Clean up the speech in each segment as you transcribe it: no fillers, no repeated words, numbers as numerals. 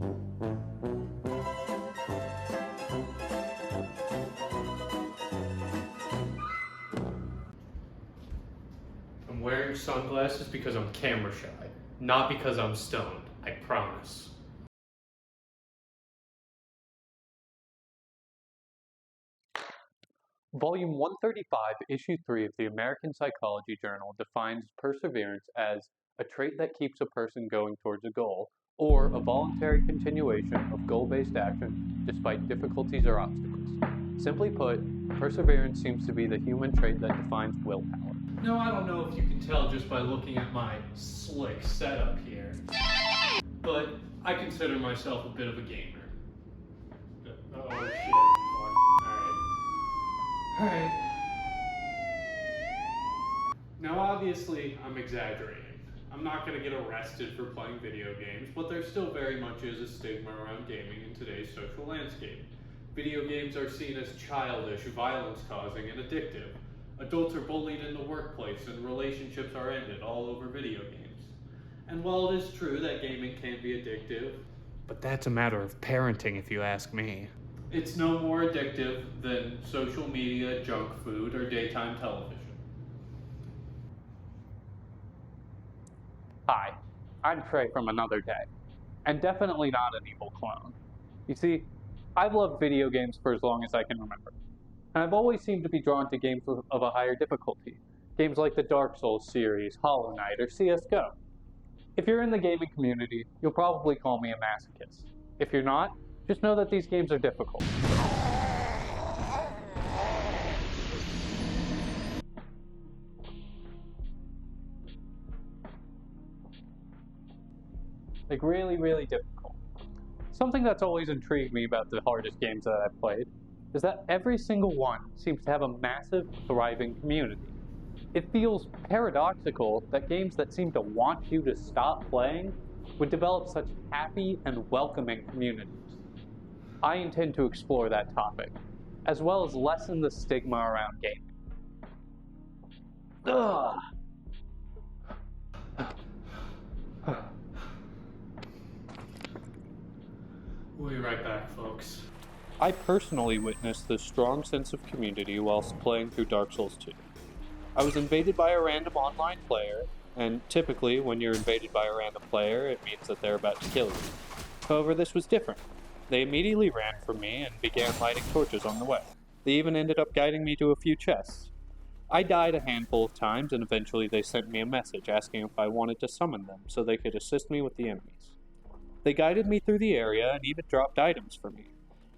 I'm wearing sunglasses because I'm camera shy, not because I'm stoned, I promise. Volume 135, Issue 3 of the American Psychology Journal defines perseverance as a trait that keeps a person going towards a goal, or a voluntary continuation of goal-based action despite difficulties or obstacles. Simply put, perseverance seems to be the human trait that defines willpower. No, I don't know if you can tell just by looking at my slick setup here, but I consider myself a bit of a gamer. Oh shit. Alright. Now obviously I'm exaggerating. I'm not going to get arrested for playing video games, but there still very much is a stigma around gaming in today's social landscape. Video games are seen as childish, violence-causing, and addictive. Adults are bullied in the workplace and relationships are ended all over video games. And while it is true that gaming can be addictive, but that's a matter of parenting if you ask me. It's no more addictive than social media, junk food, or daytime television. Hi, I'm Trey from Another Day, and definitely not an evil clone. You see, I've loved video games for as long as I can remember, and I've always seemed to be drawn to games of a higher difficulty, games like the Dark Souls series, Hollow Knight, or CSGO. If you're in the gaming community, you'll probably call me a masochist. If you're not, just know that these games are difficult. Like really difficult. Something that's always intrigued me about the hardest games that I've played is that every single one seems to have a massive, thriving community. It feels paradoxical that games that seem to want you to stop playing would develop such happy and welcoming communities. I intend to explore that topic, as well as lessen the stigma around gaming. Ugh. We'll be right back, folks. I personally witnessed this strong sense of community whilst playing through Dark Souls 2. I was invaded by a random online player, and typically when you're invaded by a random player, it means that they're about to kill you. However, this was different. They immediately ran for me and began lighting torches on the way. They even ended up guiding me to a few chests. I died a handful of times, and eventually they sent me a message asking if I wanted to summon them so they could assist me with the enemies. They guided me through the area and even dropped items for me.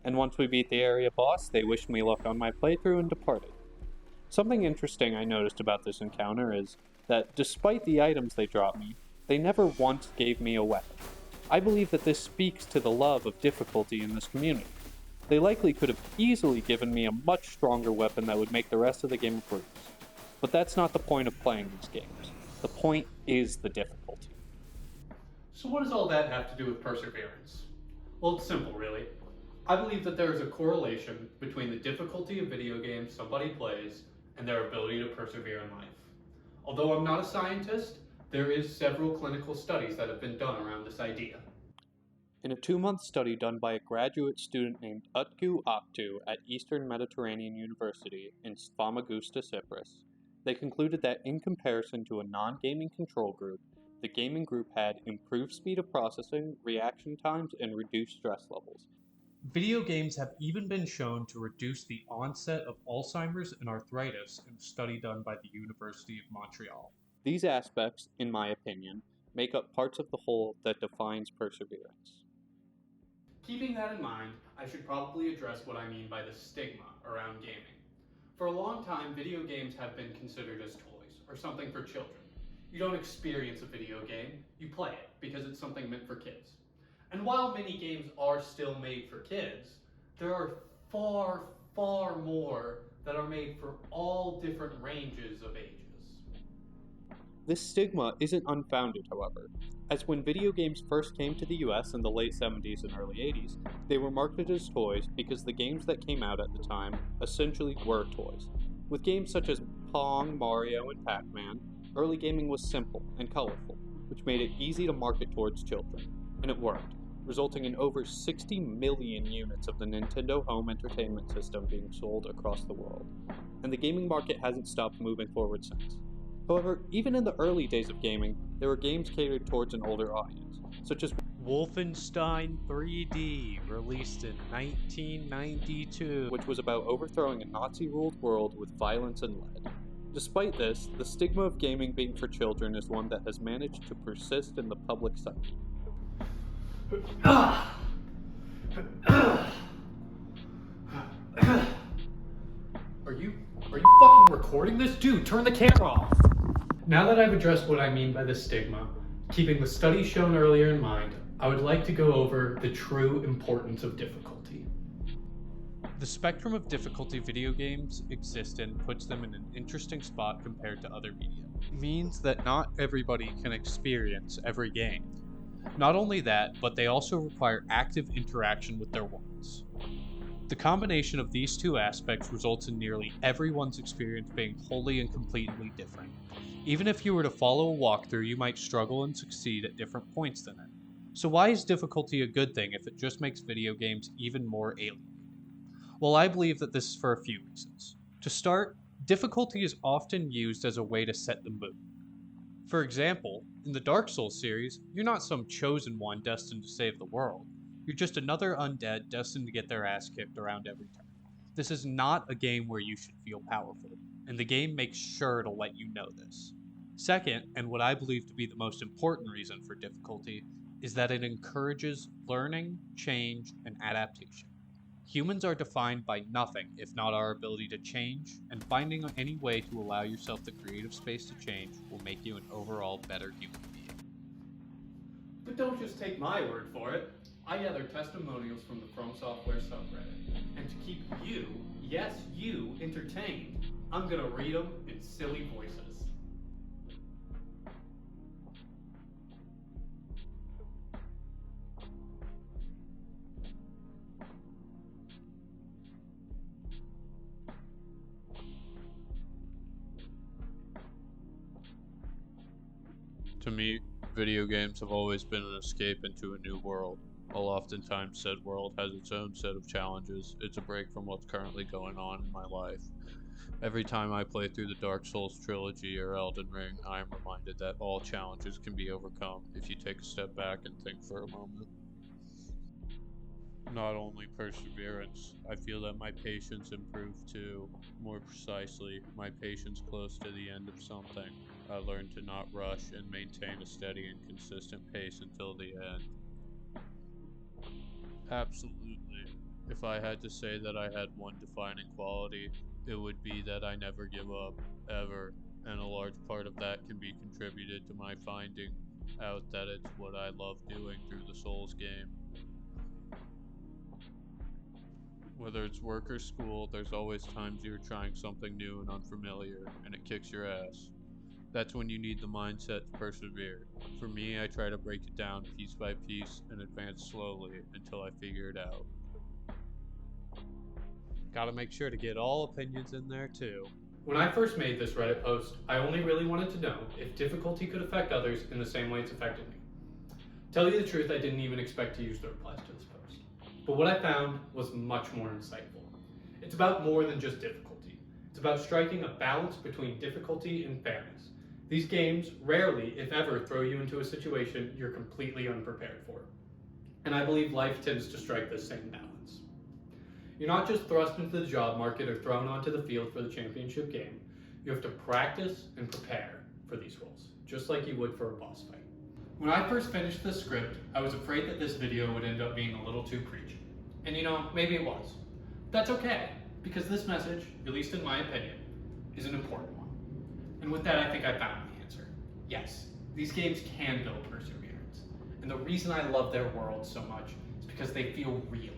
And once we beat the area boss, they wished me luck on my playthrough and departed. Something interesting I noticed about this encounter is that despite the items they dropped me, they never once gave me a weapon. I believe that this speaks to the love of difficulty in this community. They likely could have easily given me a much stronger weapon that would make the rest of the game a breeze. But that's not the point of playing these games. The point is the difficulty. So what does all that have to do with perseverance? Well, it's simple, really. I believe that there is a correlation between the difficulty of video games somebody plays and their ability to persevere in life. Although I'm not a scientist, there is several clinical studies that have been done around this idea. In a 2-month study done by a graduate student named Utku Aktu at Eastern Mediterranean University in Famagusta, Cyprus, they concluded that in comparison to a non-gaming control group, the gaming group had improved speed of processing, reaction times, and reduced stress levels. Video games have even been shown to reduce the onset of Alzheimer's and arthritis in a study done by the University of Montreal. These aspects, in my opinion, make up parts of the whole that defines perseverance. Keeping that in mind, I should probably address what I mean by the stigma around gaming. For a long time, video games have been considered as toys, or something for children. You don't experience a video game, you play it, because it's something meant for kids. And while many games are still made for kids, there are far more that are made for all different ranges of ages. This stigma isn't unfounded, however, as when video games first came to the US in the late 70s and early 80s, they were marketed as toys because the games that came out at the time essentially were toys. With games such as Pong, Mario, and Pac-Man, early gaming was simple and colorful, which made it easy to market towards children, and it worked. resulting in over 60 million units of the Nintendo Home Entertainment System being sold across the world, and the gaming market hasn't stopped moving forward since. However, even in the early days of gaming, there were games catered towards an older audience, such as Wolfenstein 3D, released in 1992. which was about overthrowing a Nazi-ruled world with violence and lead. Despite this, the stigma of gaming being for children is one that has managed to persist in the public psyche. Are you fucking recording this? Dude, turn the camera off! Now that I've addressed what I mean by the stigma, keeping the studies shown earlier in mind, I would like to go over the true importance of difficulty. The spectrum of difficulty video games exist in puts them in an interesting spot compared to other media. It means that not everybody can experience every game. Not only that, but they also require active interaction with their worlds. The combination of these two aspects results in nearly everyone's experience being wholly and completely different. Even if you were to follow a walkthrough, you might struggle and succeed at different points in it. So why is difficulty a good thing if it just makes video games even more alienating? Well, I believe that this is for a few reasons. To start, difficulty is often used as a way to set the mood. For example, in the Dark Souls series, you're not some chosen one destined to save the world. You're just another undead destined to get their ass kicked around every turn. This is not a game where you should feel powerful, and the game makes sure to let you know this. Second, and what I believe to be the most important reason for difficulty, is that it encourages learning, change, and adaptation. Humans are defined by nothing if not our ability to change, and finding any way to allow yourself the creative space to change will make you an overall better human being. But don't just take my word for it. I gather testimonials from the From Software subreddit, and to keep you, yes you, entertained, I'm gonna read them in silly voices. To me, video games have always been an escape into a new world. While oftentimes said world has its own set of challenges, it's a break from what's currently going on in my life. Every time I play through the Dark Souls trilogy or Elden Ring, I am reminded that all challenges can be overcome if you take a step back and think for a moment. Not only perseverance, I feel that my patience improved too. More precisely, my patience close to the end of something. I learned to not rush and maintain a steady and consistent pace until the end. Absolutely. If I had to say that I had one defining quality, it would be that I never give up, ever, and a large part of that can be contributed to my finding out that it's what I love doing through the Souls game. Whether it's work or school, there's always times you're trying something new and unfamiliar, and it kicks your ass. That's when you need the mindset to persevere. For me, I try to break it down piece by piece and advance slowly until I figure it out. Gotta make sure to get all opinions in there too. When I first made this Reddit post, I only really wanted to know if difficulty could affect others in the same way it's affected me. Tell you the truth, I didn't even expect to use the replies to this post. But what I found was much more insightful. It's about more than just difficulty. It's about striking a balance between difficulty and fairness. These games rarely, if ever, throw you into a situation you're completely unprepared for. And I believe life tends to strike this same balance. You're not just thrust into the job market or thrown onto the field for the championship game. You have to practice and prepare for these roles, just like you would for a boss fight. When I first finished the script, I was afraid that this video would end up being a little too preachy. And maybe it was. That's okay, because this message, at least in my opinion, is an important one. And with that, I think I found the answer. Yes, these games can build perseverance. And the reason I love their world so much is because they feel real,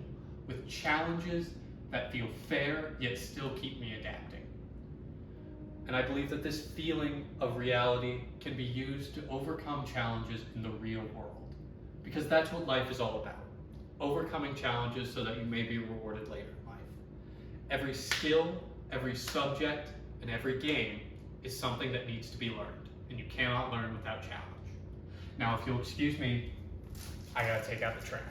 with challenges that feel fair, yet still keep me adapting. And I believe that this feeling of reality can be used to overcome challenges in the real world. Because that's what life is all about. Overcoming challenges so that you may be rewarded later in life. Every skill, every subject, and every game is something that needs to be learned, and you cannot learn without challenge. Now, if you'll excuse me, I gotta take out the trash.